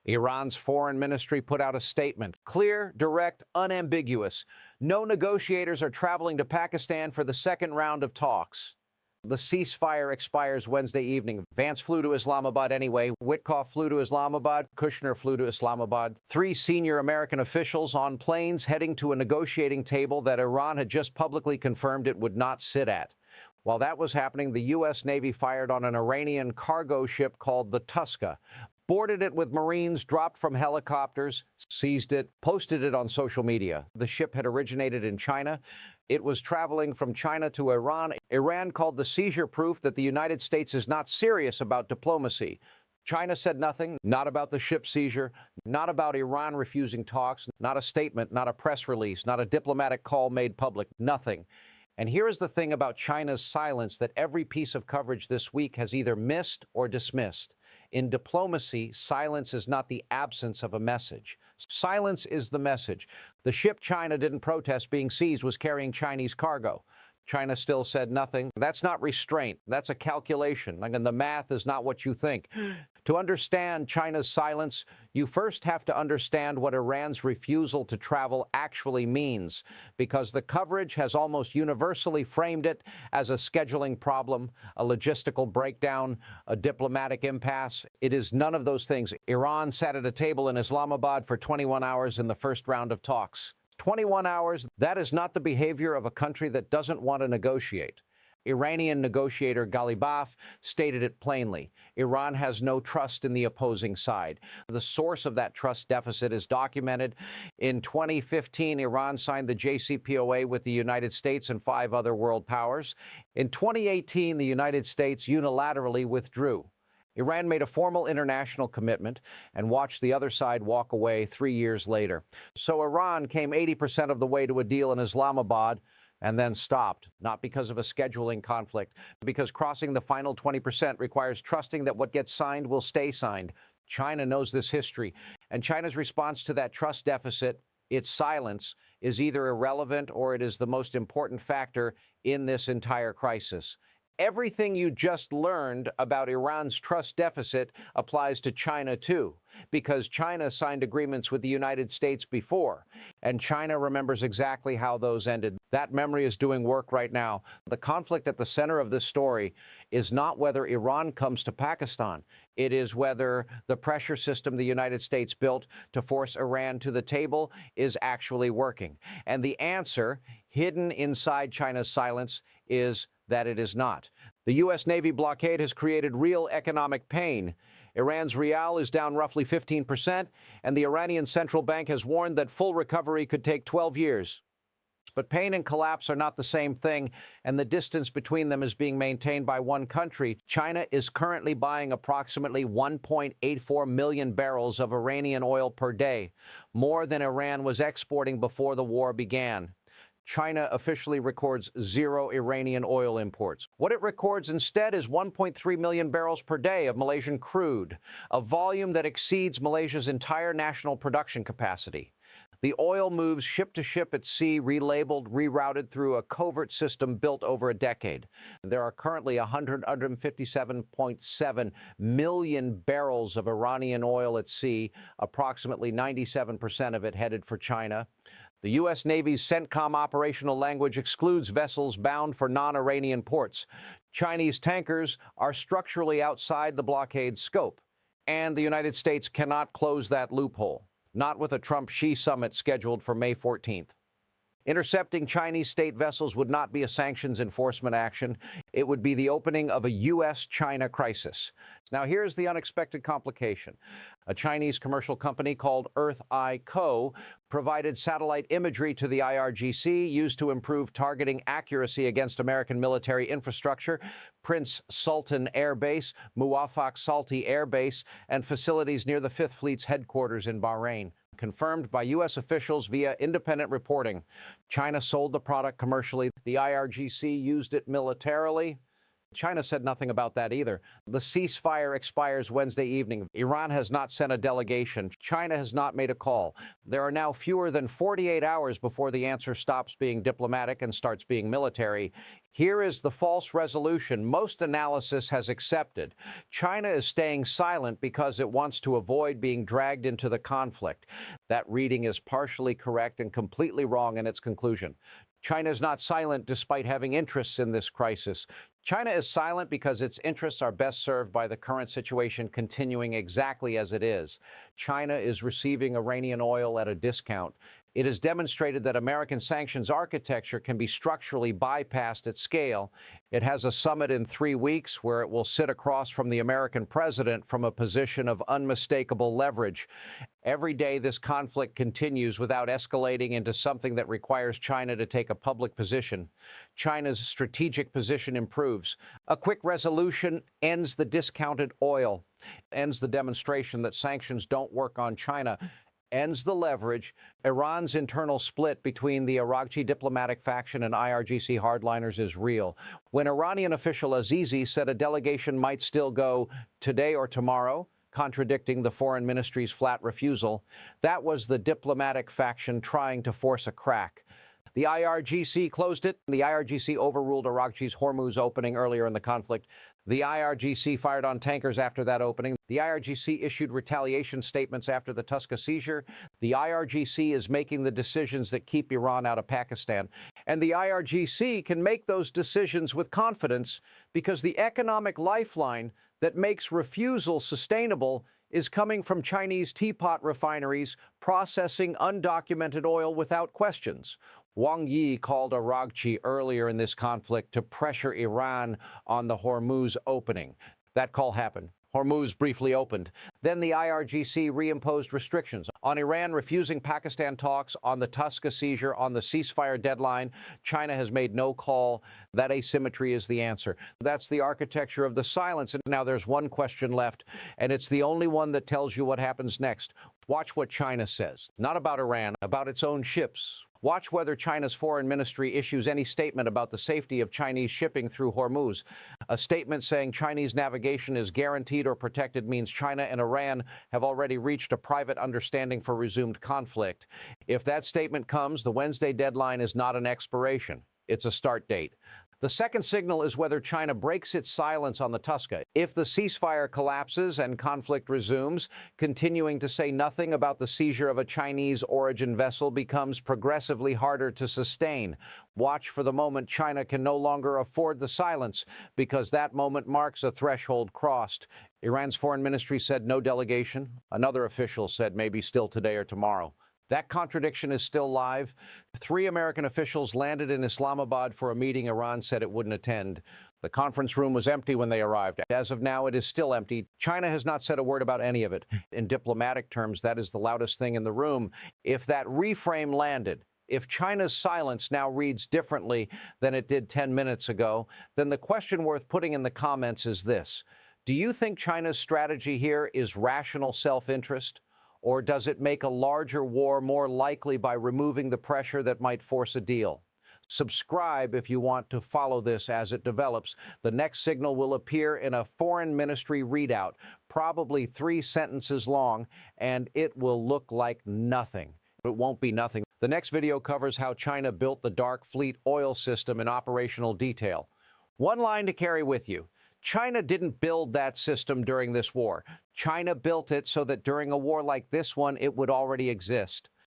Iran's foreign ministry put out a statement, clear, direct, unambiguous. No negotiators are traveling to Pakistan for the second round of talks. The ceasefire expires Wednesday evening. Vance flew to Islamabad anyway. Witkoff flew to Islamabad. Kushner flew to Islamabad. 3 senior American officials on planes heading to a negotiating table that Iran had just publicly confirmed it would not sit at. While that was happening, the U.S. Navy fired on an Iranian cargo ship called the Tuska, boarded it with Marines, dropped from helicopters, seized it, posted it on social media. The ship had originated in China. It was traveling from China to Iran. Iran called the seizure proof that the United States is not serious about diplomacy. China said nothing, not about the ship seizure, not about Iran refusing talks, not a statement, not a press release, not a diplomatic call made public, nothing. And here is the thing about China's silence that every piece of coverage this week has either missed or dismissed. In diplomacy, silence is not the absence of a message. Silence is the message. The ship China didn't protest being seized was carrying Chinese cargo. China still said nothing. That's not restraint. That's a calculation. And the math is not what you think. To understand China's silence, you first have to understand what Iran's refusal to travel actually means, because the coverage has almost universally framed it as a scheduling problem, a logistical breakdown, a diplomatic impasse. It is none of those things. Iran sat at a table in Islamabad for 21 hours in the first round of talks. 21 hours, that is not the behavior of a country that doesn't want to negotiate. Iranian negotiator Ghalibaf stated it plainly. Iran has no trust in the opposing side. The source of that trust deficit is documented. In 2015, Iran signed the JCPOA with the United States and 5 other world powers. In 2018, the United States unilaterally withdrew. Iran made a formal international commitment and watched the other side walk away 3 years later. So Iran came 80% of the way to a deal in Islamabad and then stopped, not because of a scheduling conflict, but because crossing the final 20% requires trusting that what gets signed will stay signed. China knows this history, and China's response to that trust deficit, its silence, is either irrelevant or it is the most important factor in this entire crisis. Everything you just learned about Iran's trust deficit applies to China, too, because China signed agreements with the United States before, and China remembers exactly how those ended. That memory is doing work right now. The conflict at the center of this story is not whether Iran comes to Pakistan. It is whether the pressure system the United States built to force Iran to the table is actually working. And the answer, hidden inside China's silence, is that it is not. The U.S. Navy blockade has created real economic pain. Iran's rial is down roughly 15%, and the Iranian central bank has warned that full recovery could take 12 years. But pain and collapse are not the same thing, and the distance between them is being maintained by one country. China is currently buying approximately 1.84 million barrels of Iranian oil per day, more than Iran was exporting before the war began. China officially records 0 Iranian oil imports. What it records instead is 1.3 million barrels per day of Malaysian crude, a volume that exceeds Malaysia's entire national production capacity. The oil moves ship to ship at sea, relabeled, rerouted through a covert system built over a decade. There are currently 157.7 million barrels of Iranian oil at sea, approximately 97% of it headed for China. The U.S. Navy's CENTCOM operational language excludes vessels bound for non-Iranian ports. Chinese tankers are structurally outside the blockade's scope, and the United States cannot close that loophole, not with a Trump-Xi summit scheduled for May 14th. Intercepting Chinese state vessels would not be a sanctions enforcement action. It would be the opening of a U.S.-China crisis. Now, here's the unexpected complication. A Chinese commercial company called Earth Eye Co. provided satellite imagery to the IRGC used to improve targeting accuracy against American military infrastructure, Prince Sultan Air Base, Muwafaq Salti Air Base, and facilities near the Fifth Fleet's headquarters in Bahrain. Confirmed by U.S. officials via independent reporting. China sold the product commercially. The IRGC used it militarily. China said nothing about that either. The ceasefire expires Wednesday evening. Iran has not sent a delegation. China has not made a call. There are now fewer than 48 hours before the answer stops being diplomatic and starts being military. Here is the false resolution most analysis has accepted. China is staying silent because it wants to avoid being dragged into the conflict. That reading is partially correct and completely wrong in its conclusion. China is not silent despite having interests in this crisis. China is silent because its interests are best served by the current situation continuing exactly as it is. China is receiving Iranian oil at a discount. It has demonstrated that American sanctions architecture can be structurally bypassed at scale. It has a summit in 3 weeks where it will sit across from the American president from a position of unmistakable leverage. Every day this conflict continues without escalating into something that requires China to take a public position. China's strategic position improves. A quick resolution ends the discounted oil, ends the demonstration that sanctions don't work on China, ends the leverage. Iran's internal split between the IRGC diplomatic faction and IRGC hardliners is real. When Iranian official Azizi said a delegation might still go today or tomorrow, contradicting the foreign ministry's flat refusal, that was the diplomatic faction trying to force a crack. The IRGC closed it. The IRGC overruled IRGC's Hormuz opening earlier in the conflict. The IRGC fired on tankers after that opening. The IRGC issued retaliation statements after the Tusca seizure. The IRGC is making the decisions that keep Iran out of Pakistan. And the IRGC can make those decisions with confidence because the economic lifeline that makes refusal sustainable is coming from Chinese teapot refineries processing undocumented oil without questions. Wang Yi called IRGC earlier in this conflict to pressure Iran on the Hormuz opening. That call happened. Hormuz briefly opened. Then the IRGC reimposed restrictions on Iran refusing Pakistan talks, on the Tusca seizure, on the ceasefire deadline. China has made no call. That asymmetry is the answer. That's the architecture of the silence. And now there's one question left, and it's the only one that tells you what happens next. Watch what China says, not about Iran, about its own ships. Watch whether China's foreign ministry issues any statement about the safety of Chinese shipping through Hormuz. A statement saying Chinese navigation is guaranteed or protected means China and Iran have already reached a private understanding for resumed conflict. If that statement comes, the Wednesday deadline is not an expiration. It's a start date. The second signal is whether China breaks its silence on the Tusca. If the ceasefire collapses and conflict resumes, continuing to say nothing about the seizure of a Chinese origin vessel becomes progressively harder to sustain. Watch for the moment China can no longer afford the silence, because that moment marks a threshold crossed. Iran's foreign ministry said no delegation. Another official said maybe still today or tomorrow. That contradiction is still live. 3 American officials landed in Islamabad for a meeting Iran said it wouldn't attend. The conference room was empty when they arrived. As of now, it is still empty. China has not said a word about any of it. In diplomatic terms, that is the loudest thing in the room. If that reframe landed, if China's silence now reads differently than it did 10 minutes ago, then the question worth putting in the comments is this. Do you think China's strategy here is rational self-interest? Or does it make a larger war more likely by removing the pressure that might force a deal? Subscribe if you want to follow this as it develops. The next signal will appear in a foreign ministry readout, probably 3 sentences long, and it will look like nothing. It won't be nothing. The next video covers how China built the Dark Fleet oil system in operational detail. One line to carry with you. China didn't build that system during this war. China built it so that during a war like this one, it would already exist.